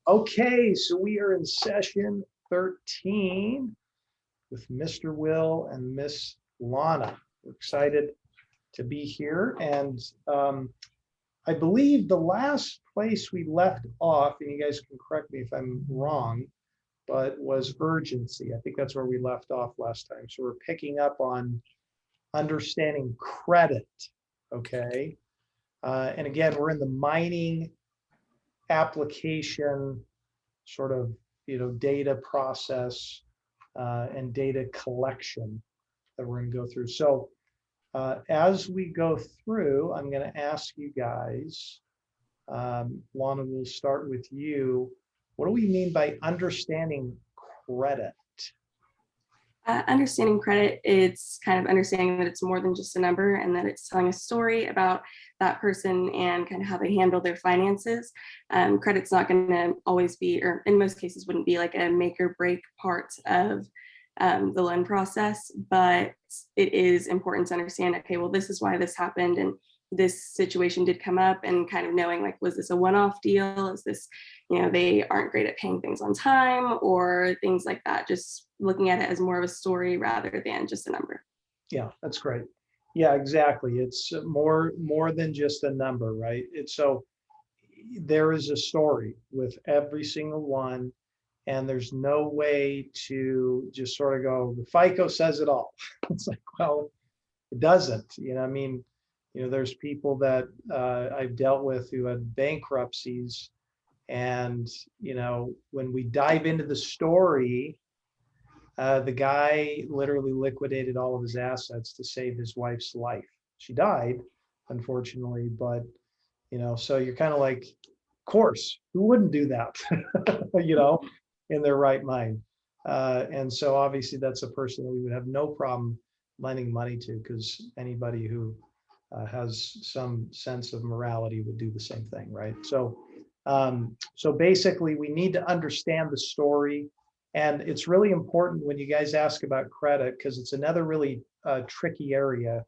Okay, so we are in session 13 with Mr. Will and Miss Lana. We're excited to be here. And I believe the last place we left off, and you guys can correct me if I'm wrong, but was urgency. I think that's where we left off last time. So we're picking up on understanding credit. Okay. And again, we're in the mining application sort of data process and data collection that we're going to go through. So as we go through, I'm going to ask you guys, Lana, we'll start with you. What do we mean by understanding credit? Understanding credit, it's kind of understanding that it's more than just a number and that it's telling a story about that person and kind of how they handle their finances. Credit's not going to always be, or in most cases wouldn't be like a make or break part of the loan process, but it is important to understand, okay, well, this is why this happened and this situation did come up, and kind of knowing, like, was this a one-off deal? Is this, they aren't great at paying things on time or things like that? Just looking at it as more of a story rather than just a number. Yeah, that's great. Yeah, exactly. It's more than just a number, right? It's so there is a story with every single one, and there's no way to just sort of go, the FICO says it all. It's like, well, it doesn't. I mean, there's people that I've dealt with who had bankruptcies, and when we dive into the story, the guy literally liquidated all of his assets to save his wife's life. She died, unfortunately, but so you're kind of like, of course, who wouldn't do that? In their right mind. And so obviously that's a person that we would have no problem lending money to, because anybody who has some sense of morality would do the same thing, right? So basically we need to understand the story. And it's really important when you guys ask about credit, because it's another really tricky area.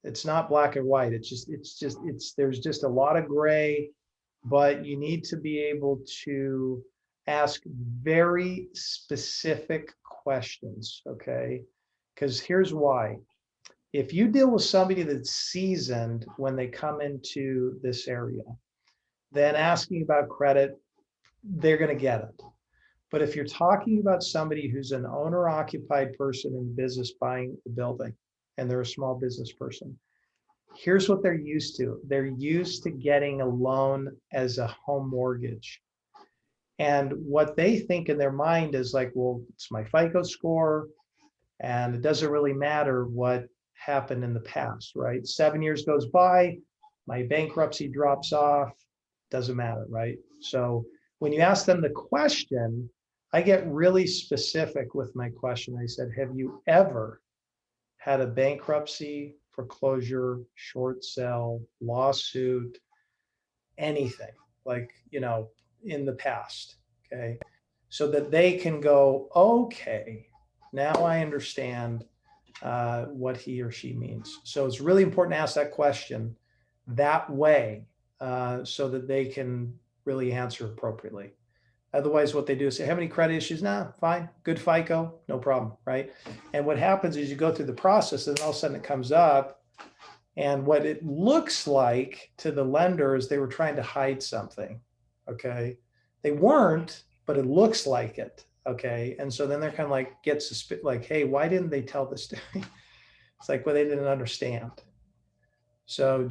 It's not black and white. There's just a lot of gray, but you need to be able to ask very specific questions, okay? Because here's why. If you deal with somebody that's seasoned when they come into this area, then asking about credit, they're going to get it. But if you're talking about somebody who's an owner-occupied person in business buying the building, and they're a small business person, here's what they're used to. They're used to getting a loan as a home mortgage. And what they think in their mind is like, well, it's my FICO score, and it doesn't really matter what happened in the past, right? 7 years goes by, my bankruptcy drops off, doesn't matter, right? So when you ask them the question, I get really specific with my question. I said, have you ever had a bankruptcy, foreclosure, short sale, lawsuit, anything like, in the past? Okay. So that they can go, okay, now I understand what he or she means. So it's really important to ask that question that way, so that they can really answer appropriately. Otherwise, what they do is say, have any credit issues? Nah, fine, good FICO, no problem, right? And what happens is you go through the process, and all of a sudden it comes up, and what it looks like to the lender is they were trying to hide something, okay? They weren't, but it looks like it, okay? And so then they're kind of like, get suspicious, like, hey, why didn't they tell this to me? It's like, well, they didn't understand. So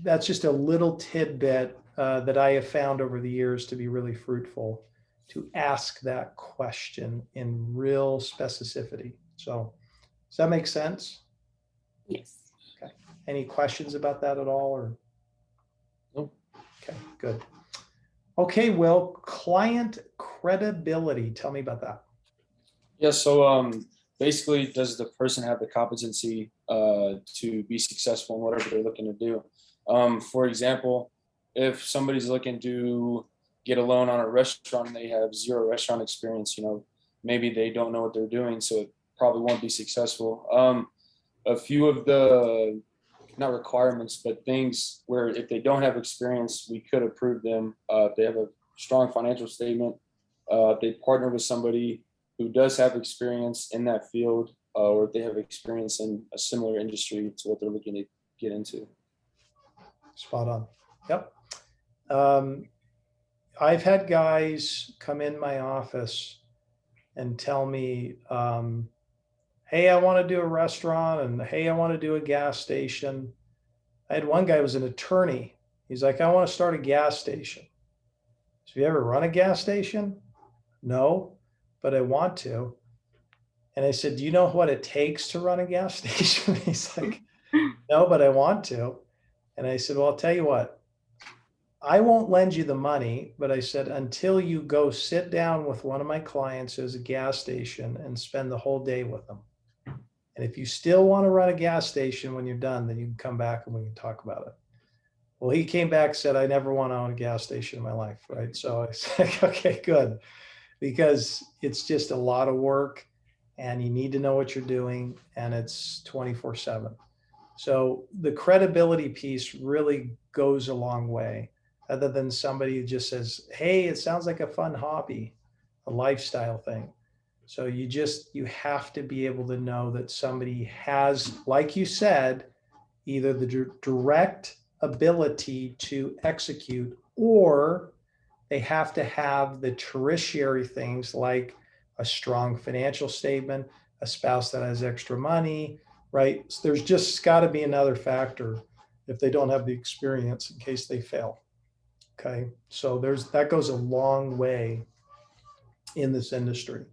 that's just a little tidbit that I have found over the years to be really fruitful, to ask that question in real specificity. So does that make sense? Yes. Okay. Any questions about that at all? Or Nope. Okay, good. Okay, Will, client credibility. Tell me about that. Yeah, so basically, does the person have the competency to be successful in whatever they're looking to do? For example, if somebody's looking to get a loan on a restaurant and they have zero restaurant experience, maybe they don't know what they're doing, so it probably won't be successful. A few of the, not requirements, but things where if they don't have experience, we could approve them if they have a strong financial statement. If they partner with somebody who does have experience in that field, or if they have experience in a similar industry to what they're looking to get into. Spot on. Yep. I've had guys come in my office and tell me, hey, I want to do a restaurant, and hey, I want to do a gas station. I had one guy who was an attorney. He's like, I want to start a gas station. So, have you ever run a gas station? No, but I want to. And I said, do you know what it takes to run a gas station? He's like, no, but I want to. And I said, well, I'll tell you what, I won't lend you the money, but I said, until you go sit down with one of my clients who's a gas station and spend the whole day with them. And if you still want to run a gas station when you're done, then you can come back and we can talk about it. Well, he came back and said, I never want to own a gas station in my life, right? So I said, okay, good. Because it's just a lot of work and you need to know what you're doing, and it's 24/7. So the credibility piece really goes a long way, other than somebody who just says, hey, it sounds like a fun hobby, a lifestyle thing. So you have to be able to know that somebody has, like you said, either the direct ability to execute, or they have to have the tertiary things like a strong financial statement, a spouse that has extra money, right? So there's just got to be another factor if they don't have the experience in case they fail. Okay, so that goes a long way in this industry.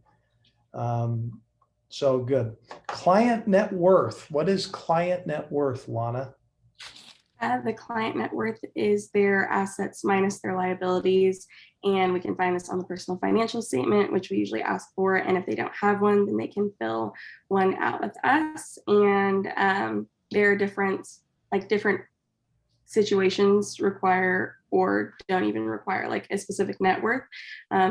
So good. Client net worth. What is client net worth, Lana? The client net worth is their assets minus their liabilities. And we can find this on the personal financial statement, which we usually ask for. And if they don't have one, then they can fill one out with us. And there are different situations require or don't even require like a specific net worth.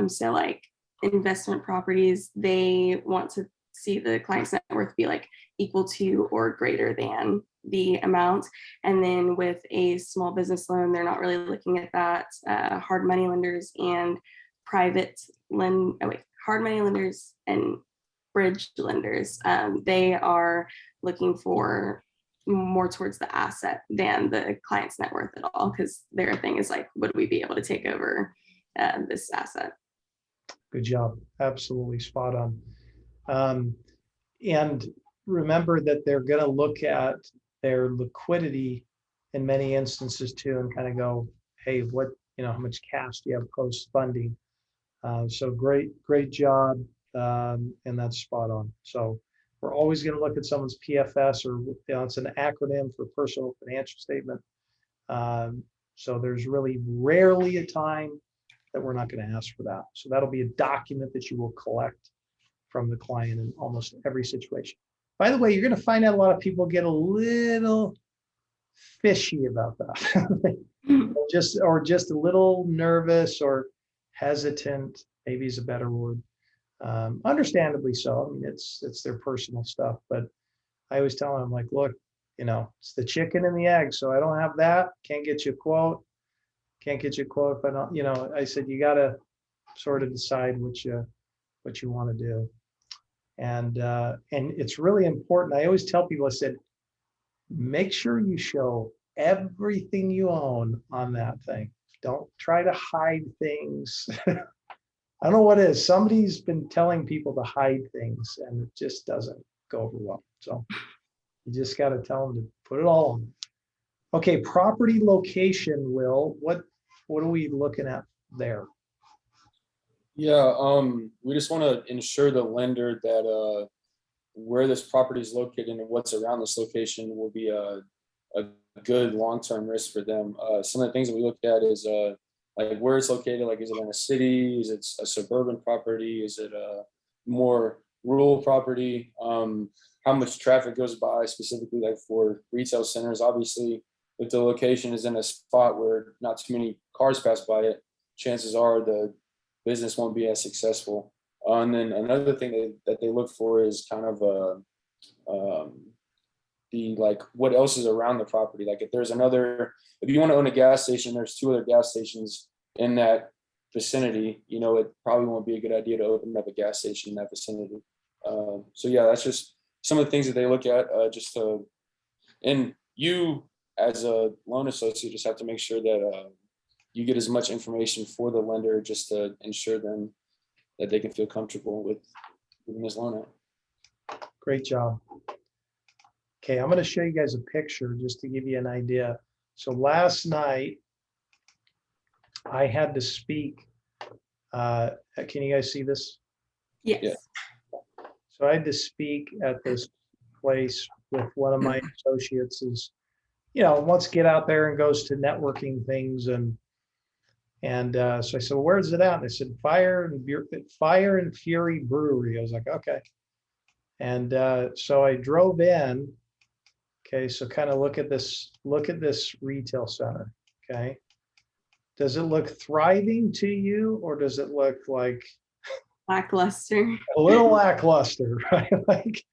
So like investment properties, they want to see the client's net worth be like equal to or greater than the amount. And then with a small business loan, they're not really looking at that. Hard money lenders and hard money lenders and bridge lenders, they are looking for more towards the asset than the client's net worth at all, because their thing is like, would we be able to take over this asset? Good job. Absolutely spot on. And remember that they're going to look at their liquidity in many instances too, and kind of go, hey, what, how much cash do you have post funding? So great job. And that's spot on. So we're always going to look at someone's PFS, or it's an acronym for personal financial statement. So there's really rarely a time that we're not going to ask for that. So that'll be a document that you will collect from the client in almost every situation. By the way, you're going to find out a lot of people get a little fishy about that. or just a little nervous or hesitant, maybe is a better word. Understandably so. I mean, it's their personal stuff, but I always tell them, like, look, it's the chicken and the egg. So I don't have that. Can't get you a quote. Can't get you a quote. But I said, you got to sort of decide what you want to do. And it's really important. I always tell people, I said, make sure you show everything you own on that thing. Don't try to hide things. I don't know what it is. Somebody's been telling people to hide things, and it just doesn't go over well. So you just got to tell them to put it all on. Okay, property location, Will. What are we looking at there? Yeah, we just want to ensure the lender that where this property is located and what's around this location will be a good long-term risk for them. Some of the things that we looked at is like where it's located, like is it in a city? Is it a suburban property? Is it a more rural property? How much traffic goes by, specifically like for retail centers? Obviously, if the location is in a spot where not too many cars pass by it, chances are the business won't be as successful. And then another thing that they look for is kind of the like what else is around the property. Like if you want to own a gas station, there's 2 other gas stations in that vicinity, it probably won't be a good idea to open up a gas station in that vicinity. So yeah, that's just some of the things that they look at, and you as a loan associate just have to make sure that you get as much information for the lender just to ensure them that they can feel comfortable with giving this loan out. Great job. Okay, I'm going to show you guys a picture just to give you an idea. So last night, I had to speak. Can you guys see this? Yes. Yeah. So I had to speak at this place with one of my associates is, wants to get out there and goes to networking things. And so I said, well, where's it at? And they said, Fire and Fury Brewery. I was like, okay. And so I drove in. Okay, so kind of look at this retail center. Okay. Does it look thriving to you, or does it look like Lackluster. a little lackluster, right? Like,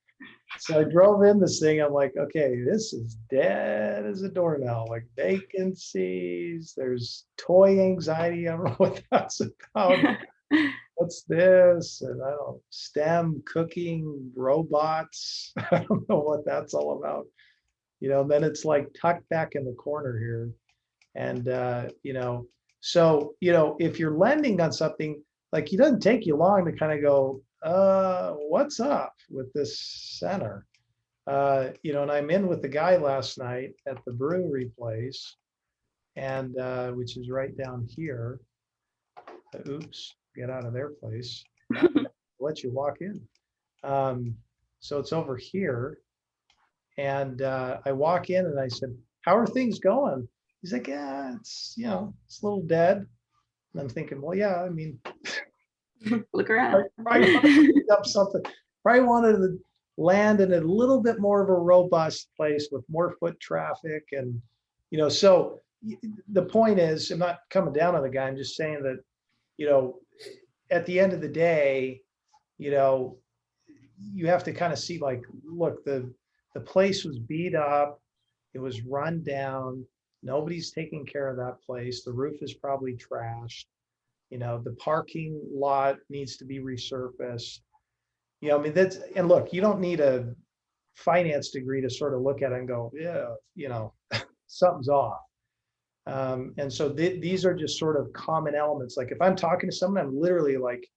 so I drove in this thing. I'm like, okay, this is dead as a doornail. Like vacancies. There's toy anxiety. I don't know what that's about. What's this? And I don't STEM cooking robots. I don't know what that's all about. Then it's like tucked back in the corner here. And, so, if you're lending on something, like it doesn't take you long to kind of go, what's up with this center? And I'm in with the guy last night at the brewery place, and which is right down here. Oops, get out of their place. Let you walk in. So it's over here. And I walk in and I said, how are things going? He's like, yeah, it's a little dead. And I'm thinking, well, yeah, I mean, Look around. probably wanted to pick up something. Probably wanted to land in a little bit more of a robust place with more foot traffic. And, so the point is, I'm not coming down on the guy. I'm just saying that, at the end of the day, you have to kind of see like, look, the place was beat up. It was run down. Nobody's taking care of that place. The roof is probably trashed. The parking lot needs to be resurfaced. I mean, and look, you don't need a finance degree to sort of look at it and go, yeah, something's off. And so these are just sort of common elements. Like if I'm talking to someone, I'm literally like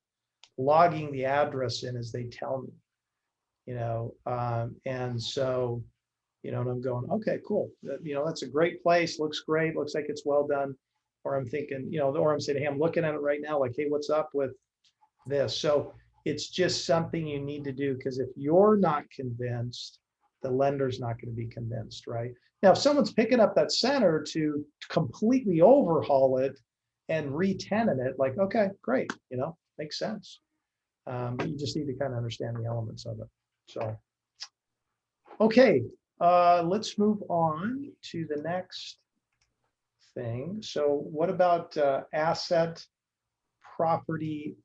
logging the address in as they tell me. And so, and I'm going, okay, cool. That's a great place. Looks great. Looks like it's well done. Or I'm thinking, or I'm saying, hey, I'm looking at it right now. Like, hey, what's up with this? So it's just something you need to do, because if you're not convinced, the lender's not going to be convinced, right? Now, if someone's picking up that center to completely overhaul it and re-tenant it, like, okay, great, makes sense. But you just need to kind of understand the elements of it. So, okay, let's move on to the next thing. So what about asset, property,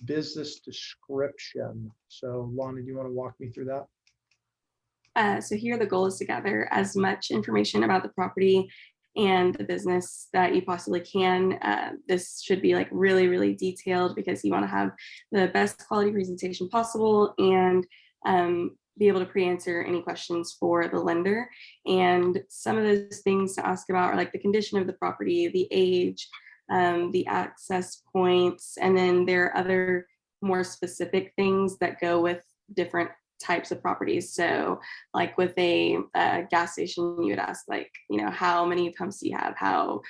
business description? So Lonnie, do you want to walk me through that? So here the goal is to gather as much information about the property and the business that you possibly can. This should be like really, really detailed, because you want to have the best quality presentation possible and be able to pre-answer any questions for the lender. And some of those things to ask about are like the condition of the property, the age, the access points, and then there are other more specific things that go with different types of properties. So like with a gas station, you would ask like, how many pumps do you have? How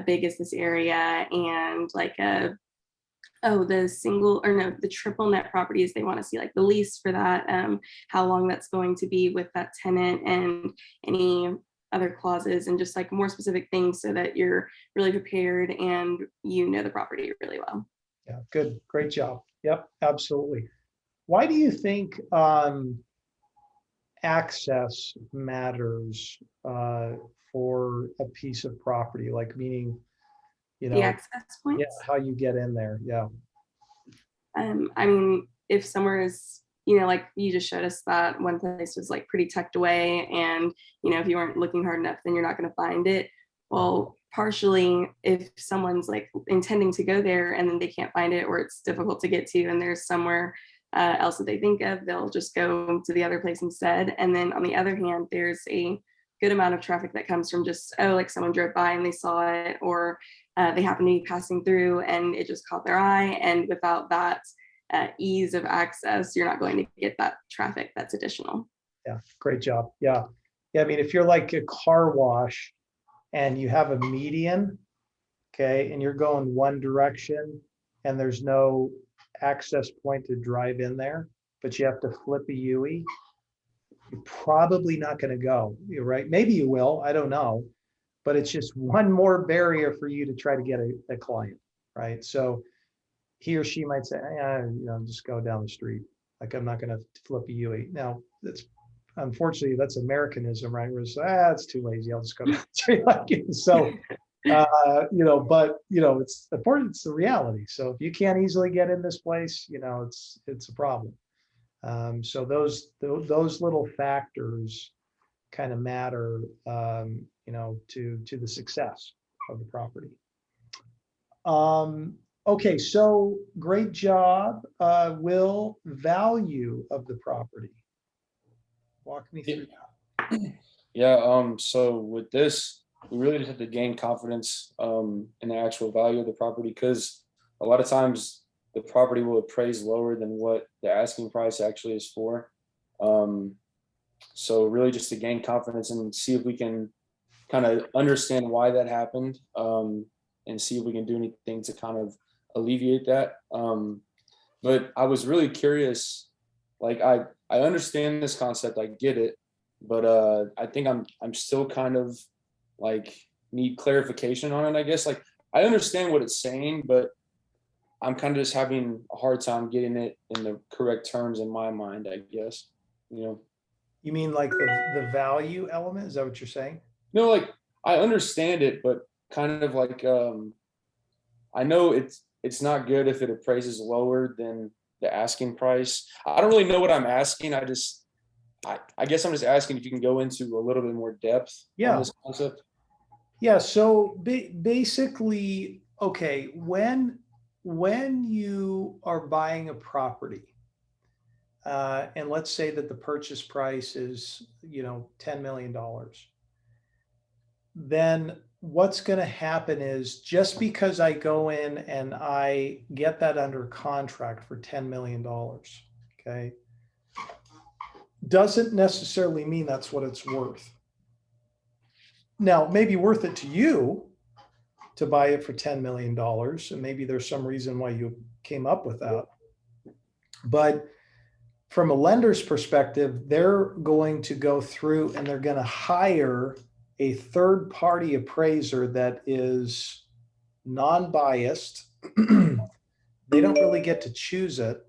big is this area? And like the triple net properties, they want to see like the lease for that, how long that's going to be with that tenant, and any other clauses, and just like more specific things so that you're really prepared and the property really well. Yeah, good. Great job. Yep, absolutely. Why do you think access matters for a piece of property? Like meaning, The access points? Yeah, how you get in there. Yeah. I mean, if somewhere is, like you just showed us that one place was like pretty tucked away, and if you weren't looking hard enough, then you're not going to find it. Well, partially if someone's like intending to go there and then they can't find it or it's difficult to get to and there's somewhere else that they think of, they'll just go to the other place instead. And then on the other hand, there's a good amount of traffic that comes from just, oh, like someone drove by and they saw it, or they happen to be passing through and it just caught their eye. And without that ease of access, you're not going to get that traffic that's additional. Yeah, great job. Yeah. Yeah, I mean, if you're like a car wash and you have a median, okay, and you're going one direction and there's no access point to drive in there, but you have to flip a UE, you're probably not going to go. You're right. Maybe you will. I don't know. But it's just one more barrier for you to try to get a client, right? So he or she might say, just go down the street. Like, I'm not going to flip a UE. Now, that's unfortunately, that's Americanism, right? Where it's, it's too lazy. I'll just go down the street. So, it's important. It's the reality. So if you can't easily get in this place, it's a problem. So those little factors kind of matter, to the success of the property. Okay, so great job. Will, value of the property. Walk me through that. Yeah, so with this, we really just have to gain confidence in the actual value of the property, because a lot of times the property will appraise lower than what the asking price actually is for. So really just to gain confidence and see if we can kind of understand why that happened, and see if we can do anything to kind of alleviate that. But I was really curious, like I understand this concept, I get it, but I think I'm still kind of like need clarification on it, I guess. Like, I understand what it's saying, but I'm kind of just having a hard time getting it in the correct terms in my mind, I guess. You mean like the value element? Is that what you're saying? No, like I understand it, but kind of like I know it's not good if it appraises lower than the asking price. I don't really know what I'm asking. I guess I'm just asking if you can go into a little bit more depth on this concept. Yeah, so basically, okay, when you are buying a property, and let's say that the purchase price is, $10 million, then what's going to happen is, just because I go in and I get that under contract for $10 million, okay, doesn't necessarily mean that's what it's worth. Now, it may be worth it to you to buy it for $10 million, and maybe there's some reason why you came up with that. But from a lender's perspective, they're going to go through and they're going to hire a third-party appraiser that is non-biased. They don't really get to choose it.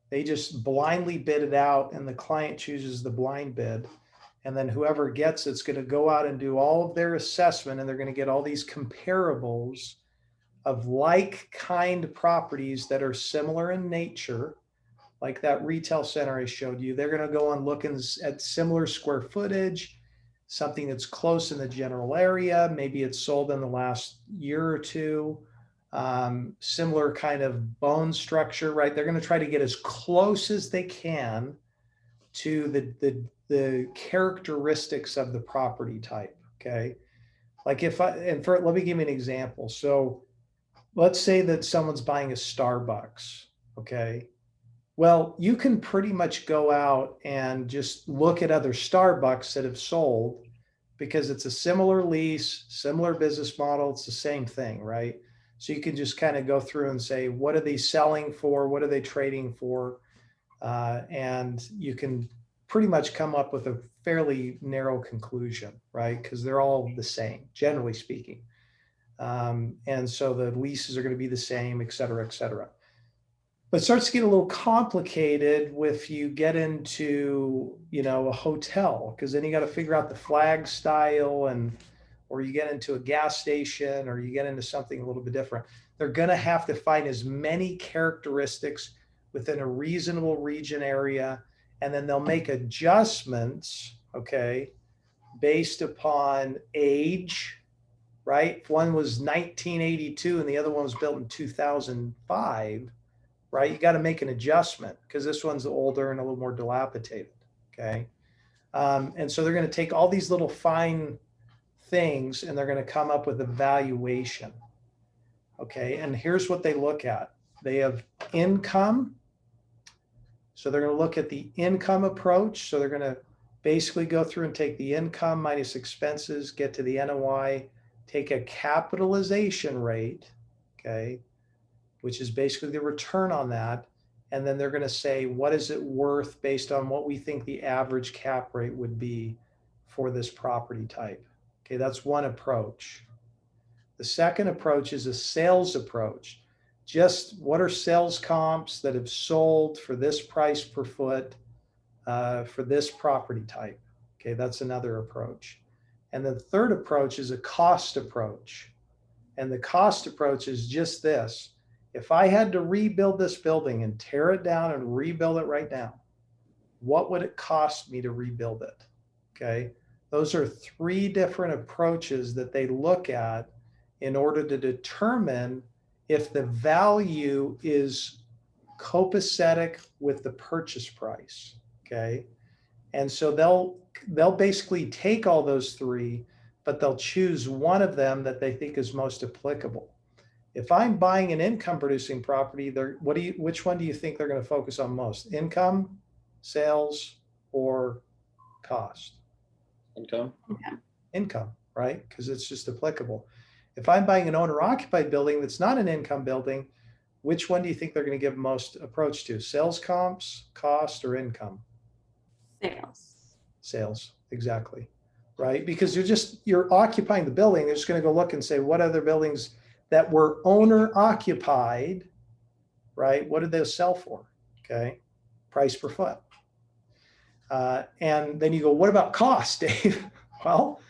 They just blindly bid it out, and the client chooses the blind bid. And then whoever gets it's going to go out and do all of their assessment, and they're going to get all these comparables of like kind properties that are similar in nature, like that retail center I showed you. They're going to go and look at similar square footage, something that's close in the general area. Maybe it's sold in the last year or two, similar kind of bone structure, right? They're going to try to get as close as they can to the characteristics of the property type. Okay. Like let me give you an example. So let's say that someone's buying a Starbucks. Okay. Well, you can pretty much go out and just look at other Starbucks that have sold, because it's a similar lease, similar business model. It's the same thing, right? So you can just kind of go through and say, what are they selling for? What are they trading for? And you can pretty much come up with a fairly narrow conclusion, right? Because they're all the same, generally speaking. And so the leases are going to be the same, et cetera, et cetera. But it starts to get a little complicated if you get into, a hotel, because then you got to figure out the flag style, or you get into a gas station, or you get into something a little bit different. They're going to have to find as many characteristics within a reasonable region area, and then they'll make adjustments, okay, based upon age, right? If one was 1982 and the other one was built in 2005, right? You got to make an adjustment because this one's older and a little more dilapidated, okay? And so they're going to take all these little fine things and they're going to come up with a valuation, okay? And here's what they look at. They have income. So they're going to look at the income approach. So they're going to basically go through and take the income minus expenses, get to the NOI, take a capitalization rate, okay, which is basically the return on that. And then they're going to say, what is it worth based on what we think the average cap rate would be for this property type? Okay, that's one approach. The second approach is a sales approach. Just what are sales comps that have sold for this price per foot for this property type? Okay, that's another approach. And the third approach is a cost approach. And the cost approach is just this. If I had to rebuild this building and tear it down and rebuild it right now, what would it cost me to rebuild it? Okay, those are three different approaches that they look at in order to determine if the value is copacetic with the purchase price, okay? And so they'll basically take all those three, but they'll choose one of them that they think is most applicable. If I'm buying an income producing property, which one do you think they're going to focus on most? Income, sales, or cost? Income. Income, right? Because it's just applicable. If I'm buying an owner occupied building that's not an income building, which one do you think they're going to give most approach to? Sales comps, cost, or income? Sales, exactly. Right? Because you're occupying the building. They're just going to go look and say, what other buildings that were owner occupied, right? What did they sell for? Okay. Price per foot. And then you go, what about cost, Dave? Well,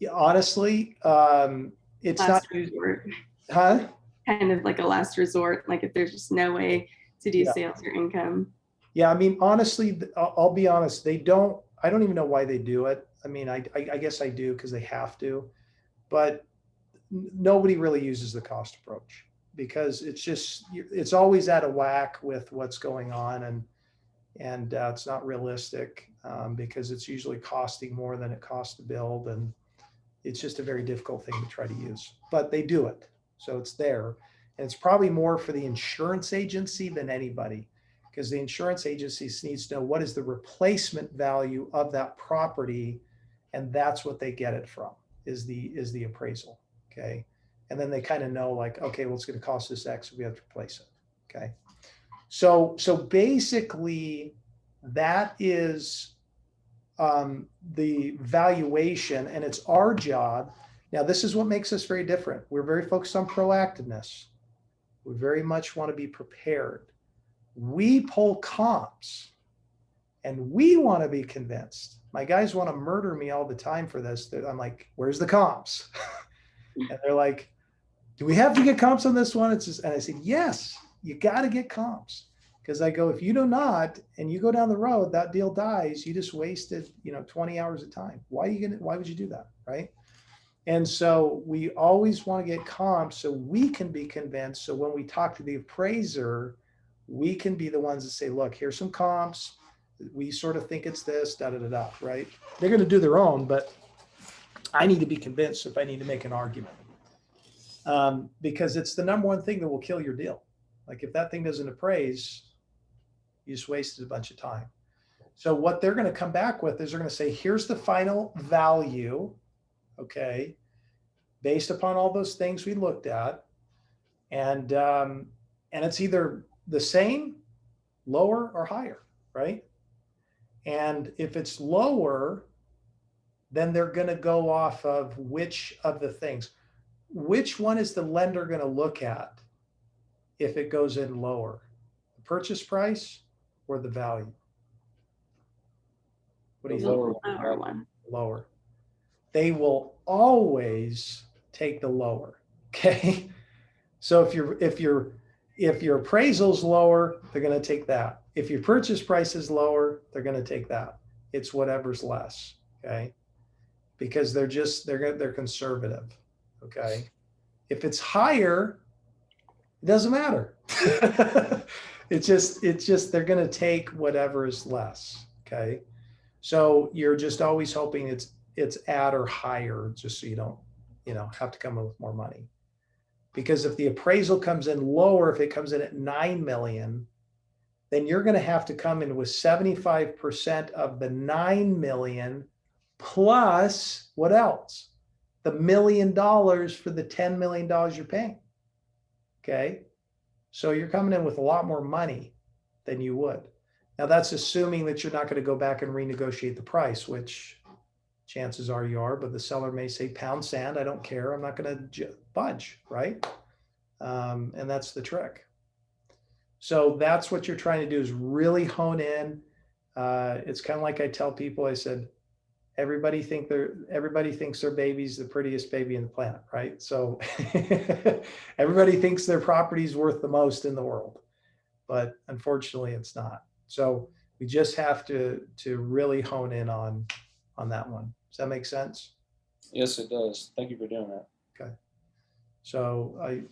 yeah, honestly, it's Last not, resort. huh? Kind of like a last resort, like if there's just no way to do Yeah. sales or income. Yeah, I mean, honestly, I'll be honest. I don't even know why they do it. I mean, I guess I do because they have to, but nobody really uses the cost approach because it's always out of whack with what's going on, and it's not realistic because it's usually costing more than it costs to build, and it's just a very difficult thing to try to use. But they do it, so it's there, and it's probably more for the insurance agency than anybody, because the insurance agency needs to know what is the replacement value of that property, and that's what they get it from is the appraisal. Okay, and then they kind of know like, okay, well, it's going to cost us X, we have to replace it. Okay, so basically that is the valuation, and it's our job. Now, this is what makes us very different. We're very focused on proactiveness. We very much want to be prepared. We pull comps and we want to be convinced. My guys want to murder me all the time for this. I'm like, where's the comps? And they're like, do we have to get comps on this one? And I said, yes, you got to get comps. Because I go, if you do not, and you go down the road, that deal dies, you just wasted, 20 hours of time. Why would you do that? Right. And so we always want to get comps so we can be convinced. So when we talk to the appraiser, we can be the ones that say, look, here's some comps. We sort of think it's this, da, da, da, da, right? They're going to do their own, but I need to be convinced if I need to make an argument. Because it's the number one thing that will kill your deal. Like if that thing doesn't appraise, you just wasted a bunch of time. So what they're going to come back with is they're going to say, here's the final value, okay, based upon all those things we looked at. And it's either the same, lower, or higher, right? And if it's lower, then they're going to go off of which of the things. Which one is the lender going to look at if it goes in lower? The purchase price or the value? What do you think? Lower one. Lower. They will always take the lower. Okay. So if your appraisal's lower, they're going to take that. If your purchase price is lower, they're going to take that. It's whatever's less. Okay. because they're conservative. Okay. If it's higher, it doesn't matter. It's just they're going to take whatever is less. Okay. So you're just always hoping it's at or higher, just so you don't, have to come in with more money. Because if the appraisal comes in lower, if it comes in at 9 million, then you're going to have to come in with 75% of the 9 million plus what else? The $1 million for the $10 million you're paying. Okay. So you're coming in with a lot more money than you would. Now that's assuming that you're not going to go back and renegotiate the price, which chances are you are, but the seller may say pound sand, I don't care. I'm not going to budge, right? And that's the trick. So that's what you're trying to do, is really hone in. It's kind of like I tell people, I said, everybody thinks their baby's the prettiest baby in the planet, right? So everybody thinks their property is worth the most in the world, but unfortunately it's not. So we just have to really hone in on that one. Does that make sense? Yes, it does. Thank you for doing that. Okay. So I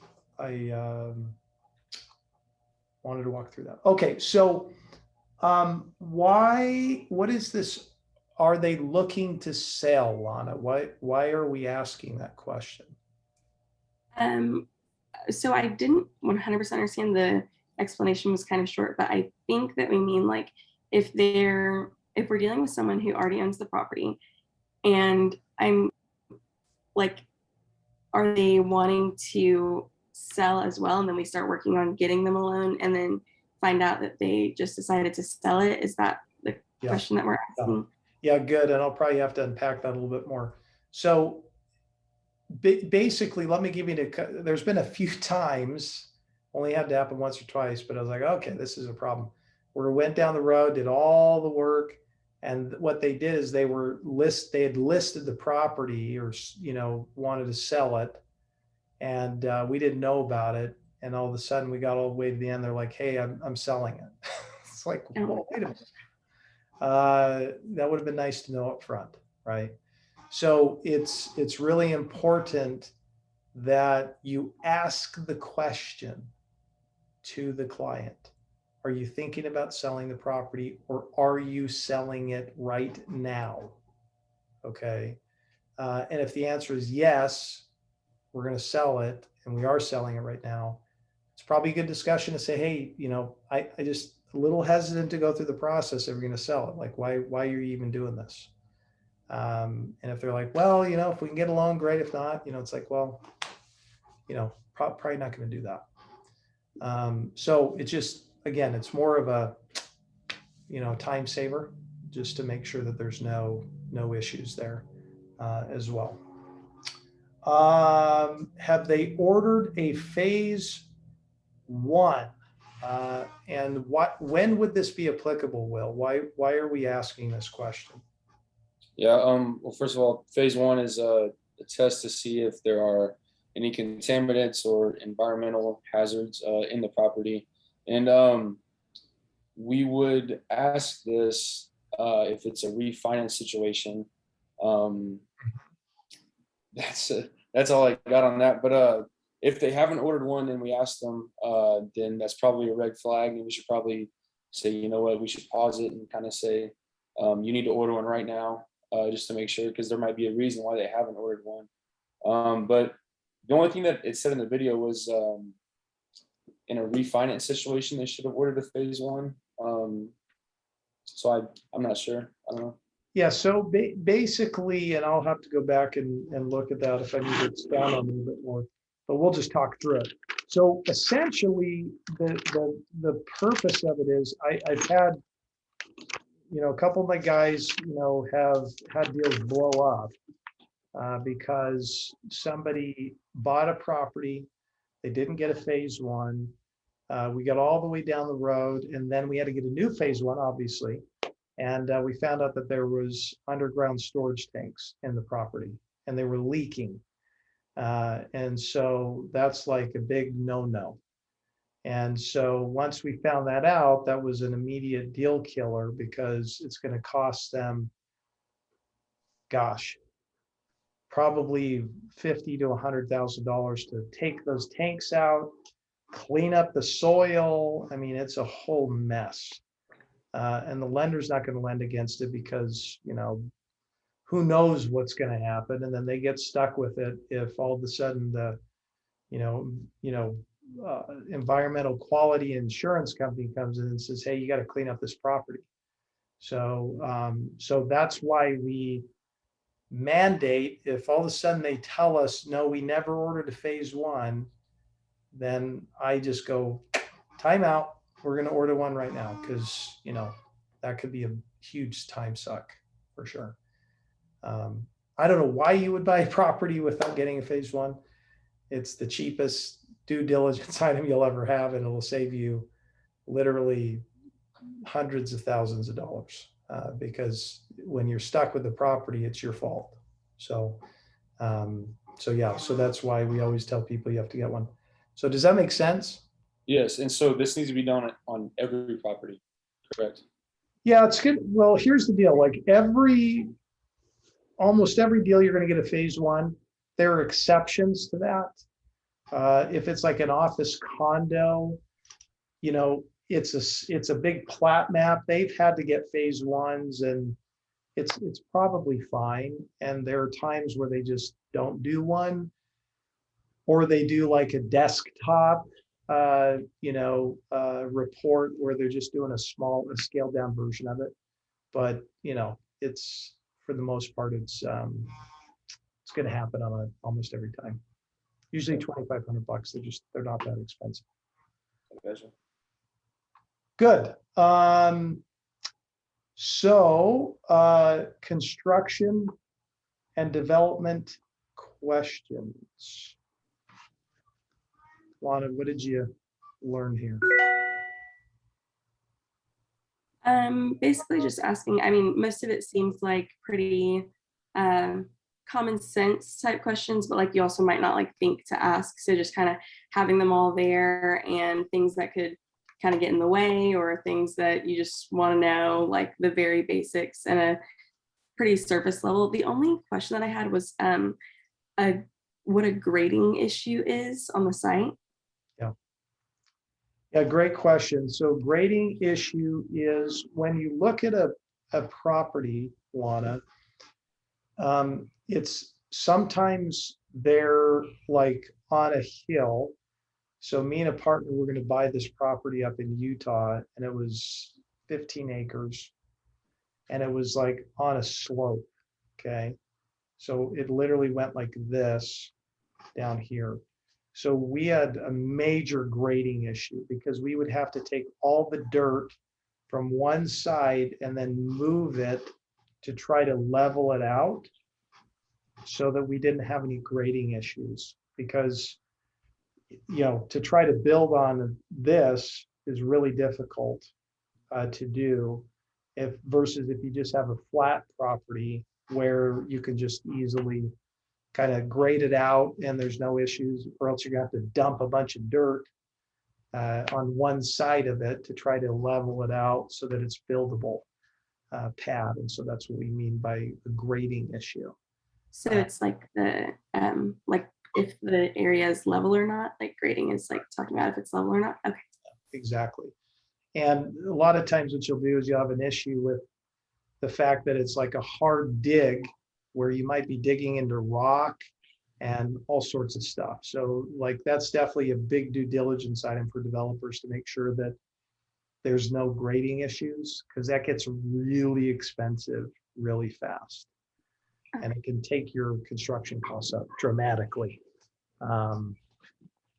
wanted to walk through that. Okay. So what is this? Are they looking to sell, Lana? Why are we asking that question? So I didn't 100% understand. The explanation was kind of short, but I think that we mean like if we're dealing with someone who already owns the property, and I'm like, are they wanting to sell as well? And then we start working on getting them a loan and then find out that they just decided to sell it. Is that the question that we're asking? Yeah, good. And I'll probably have to unpack that a little bit more. So basically, let me give you there's been a few times, only had to happen once or twice, but I was like, okay, this is a problem. Where we went down the road, did all the work, and what they did is they had listed the property, or wanted to sell it, and we didn't know about it. And all of a sudden, we got all the way to the end. They're like, "Hey, I'm selling it." It's like, well, wait a minute. That would have been nice to know up front, right? So it's really important that you ask the question to the client. Are you thinking about selling the property, or are you selling it right now? Okay. And if the answer is yes, we're going to sell it, and we are selling it right now, it's probably a good discussion to say, hey, I just a little hesitant to go through the process if we're going to sell it. Like, why are you even doing this? And if they're like, well, if we can get along, great. If not, it's like, well, probably not going to do that. So it's just, again, it's more of a, time saver, just to make sure that there's no issues there as well. Have they ordered a phase 1? And when would this be applicable, Will? Why are we asking this question? Yeah. Well, first of all, phase 1 is a test to see if there are any contaminants or environmental hazards in the property. And we would ask this if it's a refinance situation. That's all I got on that. But if they haven't ordered one and we ask them, then that's probably a red flag, and we should probably say, you know what, we should pause it and kind of say, you need to order one right now, just to make sure, because there might be a reason why they haven't ordered one. But the only thing that it said in the video was in a refinance situation, they should have ordered a phase 1. So I'm not sure. I don't know. Yeah, so basically, and I'll have to go back and look at that if I need to expand on it a little bit more, but we'll just talk through it. So essentially, the purpose of it is I've had, a couple of my guys, have had deals blow up because somebody bought a property, they didn't get a phase 1. We got all the way down the road, and then we had to get a new phase 1, obviously. And we found out that there was underground storage tanks in the property, and they were leaking. And so that's like a big no-no. And so once we found that out, that was an immediate deal killer, because it's going to cost them, gosh, probably $50,000 to $100,000 to take those tanks out, clean up the soil. I mean, it's a whole mess. And the lender's not going to lend against it because, who knows what's going to happen. And then they get stuck with it if all of a sudden the, environmental quality insurance company comes in and says, hey, you got to clean up this property. So that's why we mandate, if all of a sudden they tell us, no, we never ordered a phase one, then I just go, time out. We're going to order one right now because, that could be a huge time suck for sure. I don't know why you would buy a property without getting a phase one. It's the cheapest due diligence item you'll ever have, and it'll save you literally hundreds of thousands of dollars because when you're stuck with the property, it's your fault. So that's why we always tell people you have to get one. So does that make sense? Yes, and so this needs to be done on every property, correct? Yeah, it's good. Well, here's the deal. Like almost every deal you're going to get a phase one. There are exceptions to that. If it's like an office condo, it's a big plat map. They've had to get phase ones, and it's probably fine. And there are times where they just don't do one, or they do like a desktop, report where they're just doing a scaled down version of it. But it's, for the most part, it's going to happen on almost every time. Usually $2,500. They're not that expensive. Gotcha. Good. So construction and development questions. Lana, what did you learn here? Basically just asking, I mean, most of it seems like pretty common sense type questions, but like you also might not like think to ask. So just kind of having them all there, and things that could kind of get in the way, or things that you just want to know, like the very basics and a pretty surface level. The only question that I had was what a grading issue is on the site. Yeah, great question. So grading issue is when you look at a property, Lana, it's sometimes they're like on a hill. So me and a partner were going to buy this property up in Utah, and it was 15 acres, and it was like on a slope. Okay. So it literally went like this down here. So we had a major grading issue because we would have to take all the dirt from one side and then move it to try to level it out so that we didn't have any grading issues. Because, to try to build on this is really difficult to do versus if you just have a flat property where you can just easily kind of grade it out and there's no issues, or else you're going to have to dump a bunch of dirt on one side of it to try to level it out so that it's buildable pad. And so that's what we mean by a grading issue. So it's like like if the area is level or not, like grading is like talking about if it's level or not. Okay. Exactly. And a lot of times what you'll do is you'll have an issue with the fact that it's like a hard dig where you might be digging into rock and all sorts of stuff. So like that's definitely a big due diligence item for developers to make sure that there's no grading issues, because that gets really expensive really fast. And it can take your construction costs up dramatically.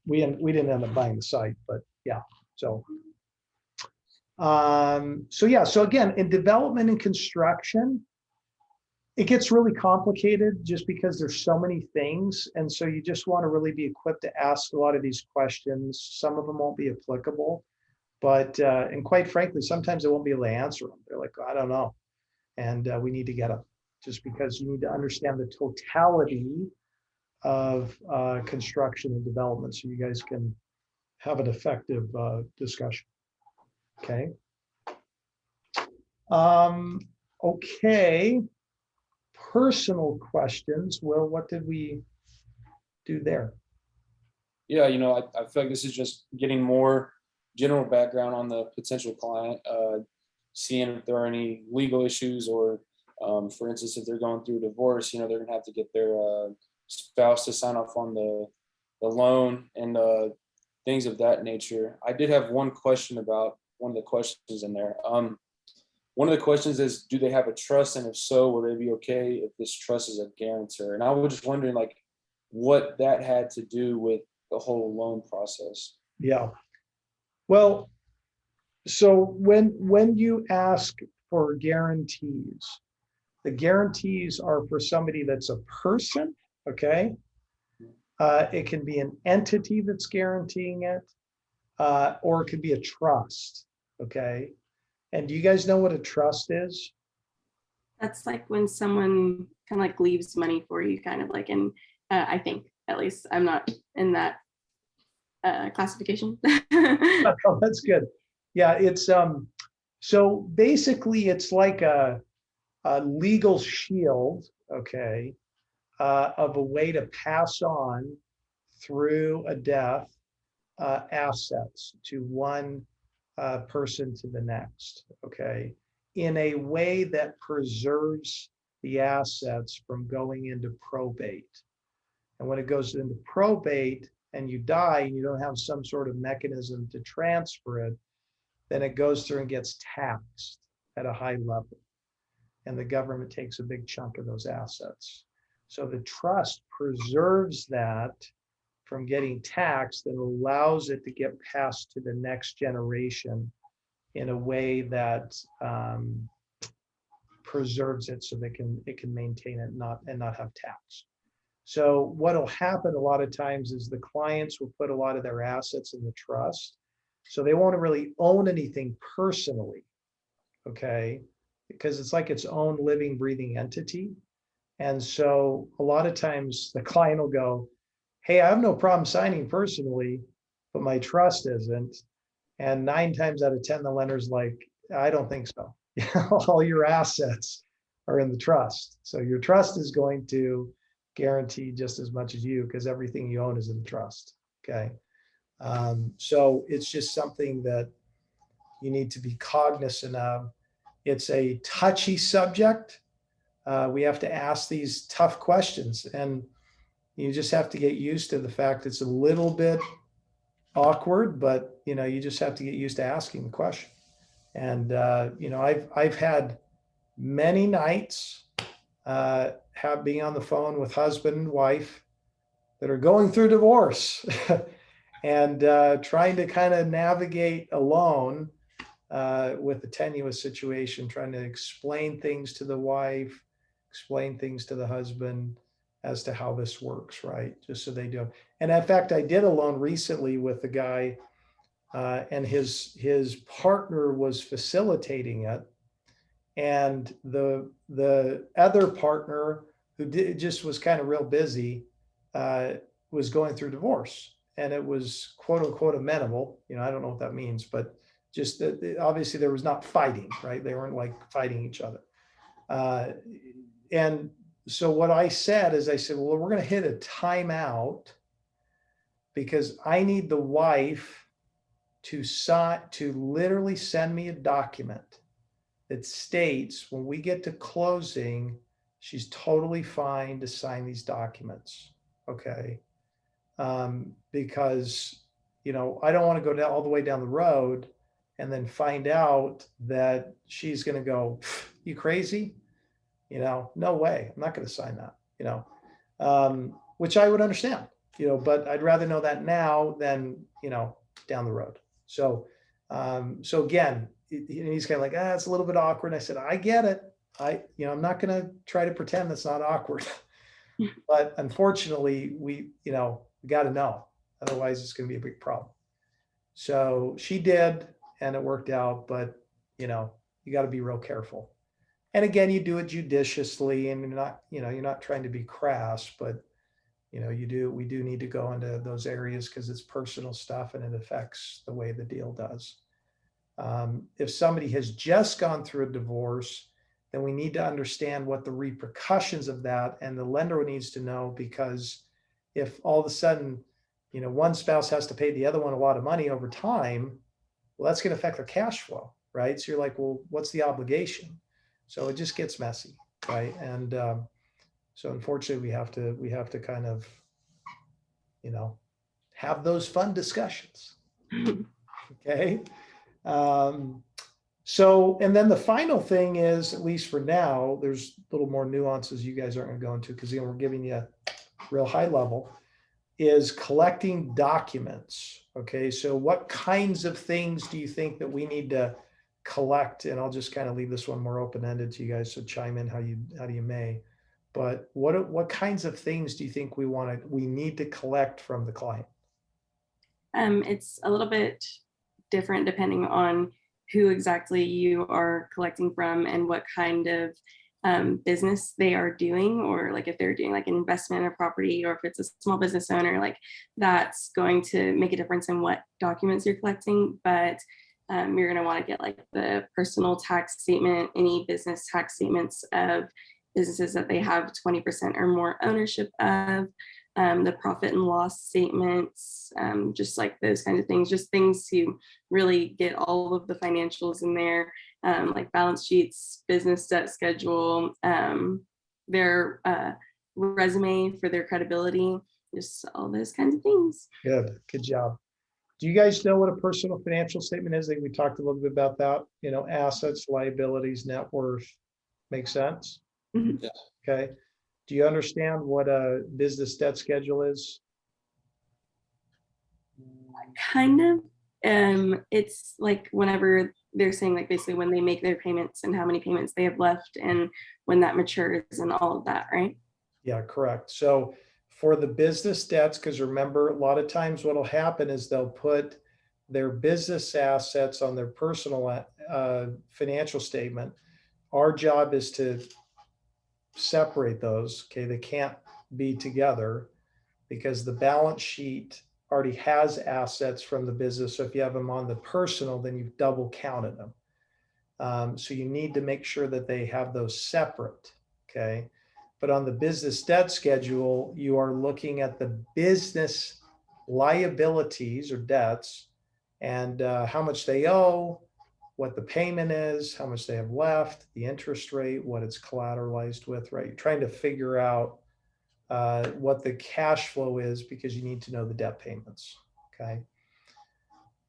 We didn't end up buying the site, but yeah. So so again, in development and construction, it gets really complicated just because there's so many things. And so you just want to really be equipped to ask a lot of these questions. Some of them won't be applicable, but, and quite frankly, sometimes they won't be able to answer them. They're like, I don't know. And we need to get them, just because you need to understand the totality of construction and development so you guys can have an effective discussion. Okay. Okay. personal questions, Will, what did we do there? Yeah, I feel like this is just getting more general background on the potential client, seeing if there are any legal issues or, for instance, if they're going through a divorce, they're gonna have to get their spouse to sign off on the loan and things of that nature. I did have one question about one of the questions in there. One of the questions is, do they have a trust? And if so, will they be okay if this trust is a guarantor? And I was just wondering, like, what that had to do with the whole loan process. Yeah. Well, so when you ask for guarantees, the guarantees are for somebody that's a person, okay? It can be an entity that's guaranteeing it, or it could be a trust, okay? And do you guys know what a trust is? That's like when someone kind of like leaves money for you, kind of like in, I think, at least I'm not in that classification. Oh, that's good. Yeah, it's so basically it's like a legal shield, okay, of a way to pass on through a death assets to one person to the next, okay, in a way that preserves the assets from going into probate. And when it goes into probate and you die and you don't have some sort of mechanism to transfer it, then it goes through and gets taxed at a high level. And the government takes a big chunk of those assets. So the trust preserves that from getting taxed and allows it to get passed to the next generation in a way that preserves it so that it can maintain it and not have tax. So what'll happen a lot of times is the clients will put a lot of their assets in the trust. So they won't really own anything personally, okay? Because it's like its own living, breathing entity. And so a lot of times the client will go, hey, I have no problem signing personally, but my trust isn't. And 9 times out of 10, the lender's like, I don't think so. All your assets are in the trust. So your trust is going to guarantee just as much as you because everything you own is in the trust. Okay. So it's just something that you need to be cognizant of. It's a touchy subject. We have to ask these tough questions, and you just have to get used to the fact it's a little bit awkward, but you just have to get used to asking the question. And I've had many nights being on the phone with husband and wife that are going through divorce and trying to kind of navigate alone with a tenuous situation, trying to explain things to the wife, explain things to the husband as to how this works, right? Just so they do. And in fact, I did a loan recently with a guy and his partner was facilitating it. And the other partner who just was kind of real busy was going through divorce, and it was quote unquote amenable. I don't know what that means, but just that obviously there was not fighting, right? They weren't like fighting each other. And so what I said is, I said, well, we're going to hit a timeout because I need the wife to literally send me a document that states when we get to closing, she's totally fine to sign these documents. Okay. Because, I don't want to go all the way down the road and then find out that she's going to go, you crazy? No way. I'm not going to sign that, which I would understand, but I'd rather know that now than, down the road. So again, he's kind of like, it's a little bit awkward. And I said, I get it. I'm not going to try to pretend that's not awkward, but unfortunately we got to know, otherwise it's going to be a big problem. So she did, and it worked out, but you got to be real careful. And again, you do it judiciously, and you're not trying to be crass, but we do need to go into those areas because it's personal stuff and it affects the way the deal does. If somebody has just gone through a divorce then we need to understand what the repercussions of that, and the lender needs to know, because if all of a sudden, one spouse has to pay the other one a lot of money over time, well, that's going to affect their cash flow, right? So you're like, well, what's the obligation? So it just gets messy, right? And so unfortunately, we have to kind of, have those fun discussions. Okay. So, and then the final thing is, at least for now, there's a little more nuances you guys aren't going to go into, because we're giving you a real high level, is collecting documents. Okay. So what kinds of things do you think that we need to collect? And I'll just kind of leave this one more open-ended to you guys, so chime in how you may. But what kinds of things do you think we need to collect from the client? It's a little bit different depending on who exactly you are collecting from and what kind of business they are doing, or like if they're doing like an investment in a property, or if it's a small business owner, like that's going to make a difference in what documents you're collecting. But you're going to want to get like the personal tax statement, any business tax statements of businesses that they have 20% or more ownership of, the profit and loss statements, just like those kinds of things, just things to really get all of the financials in there, like balance sheets, business debt schedule, their resume for their credibility, just all those kinds of things. Good job. Do you guys know what a personal financial statement is? I think we talked a little bit about that, assets, liabilities, net worth. Make sense? Mhm. Yeah. Okay. Do you understand what a business debt schedule is? Kind of. It's like whenever they're saying, like, basically when they make their payments and how many payments they have left and when that matures and all of that, right? Yeah, correct. So for the business debts, because remember, a lot of times what'll happen is they'll put their business assets on their personal financial statement. Our job is to separate those. Okay, they can't be together, because the balance sheet already has assets from the business. So if you have them on the personal, then you've double counted them. So you need to make sure that they have those separate. Okay. But on the business debt schedule, you are looking at the business liabilities or debts, and how much they owe, what the payment is, how much they have left, the interest rate, what it's collateralized with, right? You're trying to figure out what the cash flow is, because you need to know the debt payments. Okay.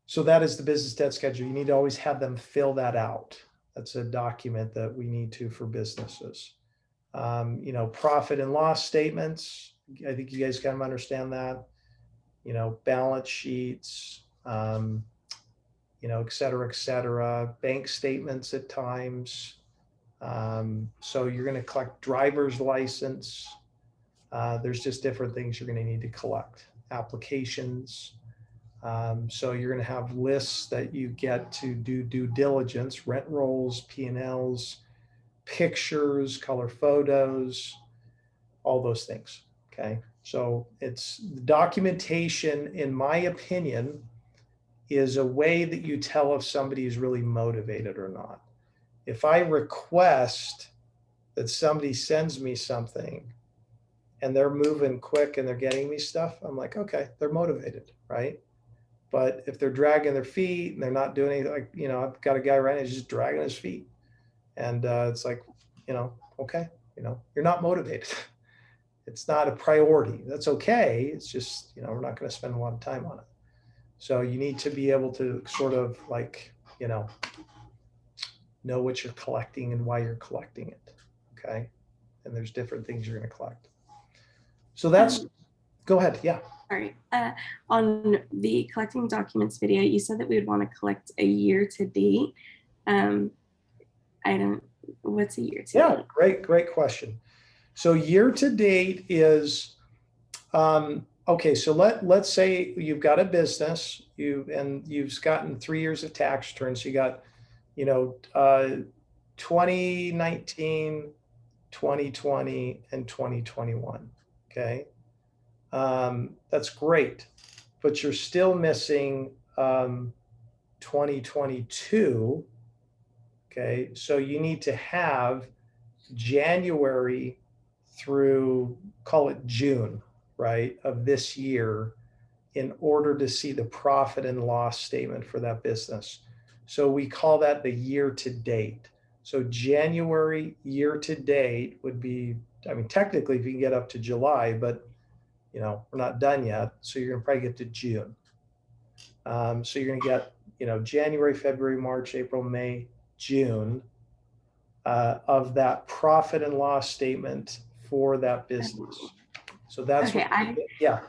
So that is the business debt schedule. You need to always have them fill that out. That's a document that we need to for businesses. Profit and loss statements. I think you guys kind of understand that. Balance sheets, et cetera, et cetera. Bank statements at times. So you're going to collect driver's license. There's just different things you're going to need to collect. Applications. So you're going to have lists that you get to do due diligence, rent rolls, P&Ls, pictures, color photos, all those things. Okay. So it's documentation, in my opinion, is a way that you tell if somebody is really motivated or not. If I request that somebody sends me something and they're moving quick and they're getting me stuff, I'm like, okay, they're motivated, right? But if they're dragging their feet and they're not doing anything, like, I've got a guy right now, he's just dragging his feet. And it's like, okay, you're not motivated. It's not a priority. That's okay. It's just, we're not going to spend a lot of time on it. So you need to be able to sort of like, know what you're collecting and why you're collecting it. Okay. And there's different things you're going to collect. So that's, go ahead. Yeah. All right. On the collecting documents video, you said that we would want to collect a year to date. What's a year to date? Yeah, great question. So year to date is, okay, so let's say you've got a business, you've gotten 3 years of tax returns. So you got, 2019, 2020, and 2021. Okay. That's great, but you're still missing 2022. Okay, so you need to have January through, call it June, right, of this year in order to see the profit and loss statement for that business. So we call that the year to date. So January year to date would be, I mean, technically if you can get up to July, but you know, we're not done yet. So you're gonna probably get to June. So you're gonna get, you know, January, February, March, April, May, June of that profit and loss statement for that business. So that's, Okay, yeah.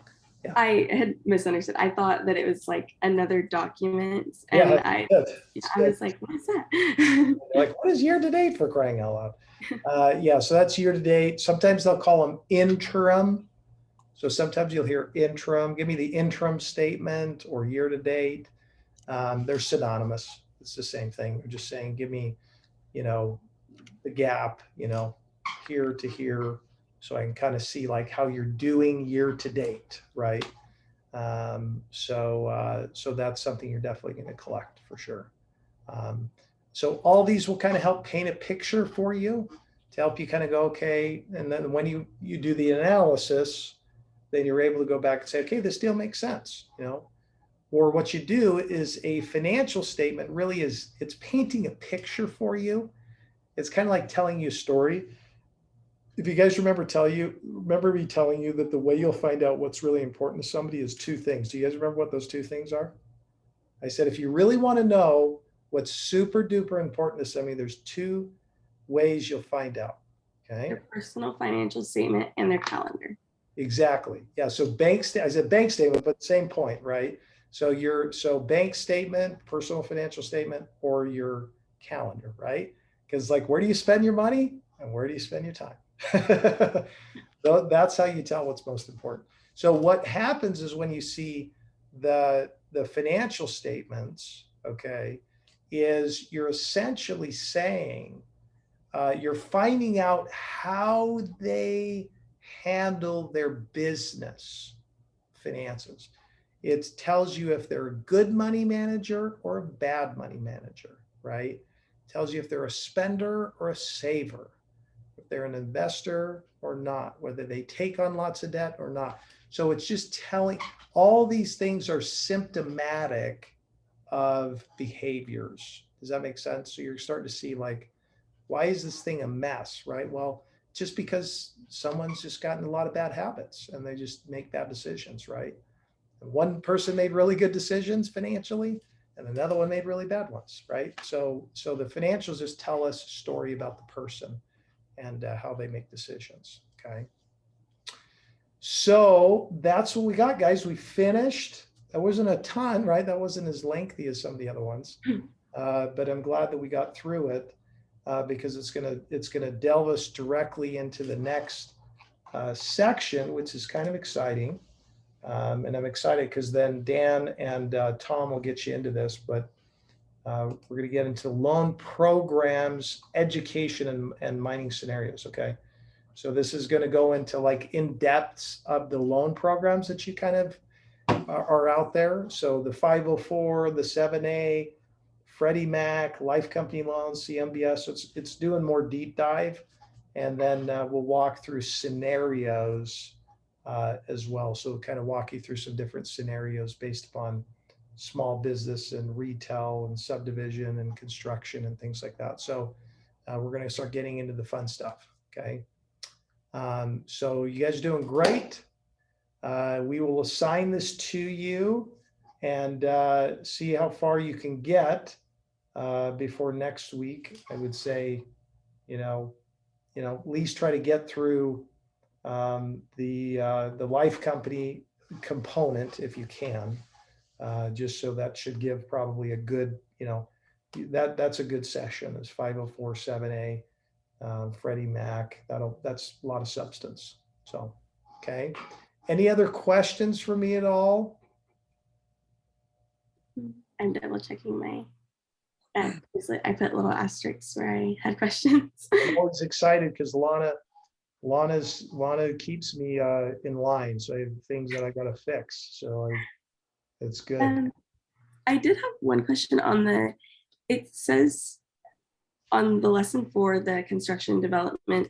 I had misunderstood. I thought that it was like another document, and Yeah, I it's I good. was like, what is that? Like, what is year to date, for crying out loud? Yeah, so that's year to date. Sometimes they'll call them interim. So sometimes you'll hear interim, give me the interim statement or year to date. They're synonymous. It's the same thing. They're just saying, give me, you know, the gap, you know, here to here, so I can kind of see like how you're doing year to date, right? So that's something you're definitely going to collect for sure. So all these will kind of help paint a picture for you to help you kind of go, okay. And then when you do the analysis, then you're able to go back and say, okay, this deal makes sense, you know. Or what you do is a financial statement really is, it's painting a picture for you. It's kind of like telling you a story. If you guys remember me telling you that the way you'll find out what's really important to somebody is two things. Do you guys remember what those two things are? I said, if you really want to know what's super duper important to somebody, there's two ways you'll find out. Okay. Their personal financial statement and their calendar. Exactly. Yeah. So I said bank statement, but same point, right? So bank statement, personal financial statement, or your calendar, right? Because like, where do you spend your money and where do you spend your time? So that's how you tell what's most important. So what happens is when you see the financial statements, okay, is you're essentially saying, you're finding out how they handle their business finances. It tells you if they're a good money manager or a bad money manager, right? It tells you if they're a spender or a saver, if they're an investor or not, whether they take on lots of debt or not. So it's just telling, all these things are symptomatic of behaviors. Does that make sense? So you're starting to see like, why is this thing a mess, right? Well, just because someone's just gotten a lot of bad habits and they just make bad decisions, right? And one person made really good decisions financially and another one made really bad ones, right? So the financials just tell us a story about the person and how they make decisions, okay? So that's what we got, guys. We finished. That wasn't a ton, right? That wasn't as lengthy as some of the other ones, but I'm glad that we got through it. Because it's gonna delve us directly into the next section, which is kind of exciting. And I'm excited because then Dan and Tom will get you into this, but we're gonna get into loan programs, education, and mining scenarios, okay? So this is gonna go into like in-depths of the loan programs that you kind of are out there. So the 504, the 7A, Freddie Mac, Life Company Loans, CMBS. So it's doing more deep dive. And then we'll walk through scenarios as well. So we'll kind of walk you through some different scenarios based upon small business and retail and subdivision and construction and things like that. So we're going to start getting into the fun stuff. Okay. So you guys are doing great. We will assign this to you and see how far you can get before next week. I would say, at least try to get through the Life Company component if you can, just so that should give probably a good, that's a good session. It's 504 7A, Freddie Mac. That's a lot of substance. So, okay. Any other questions for me at all? I'm double checking my. I put little asterisks where I had questions. I'm always excited because Lana keeps me in line. So I have things that I got to fix. So it's good. I did have one question on it says on the lesson for the construction development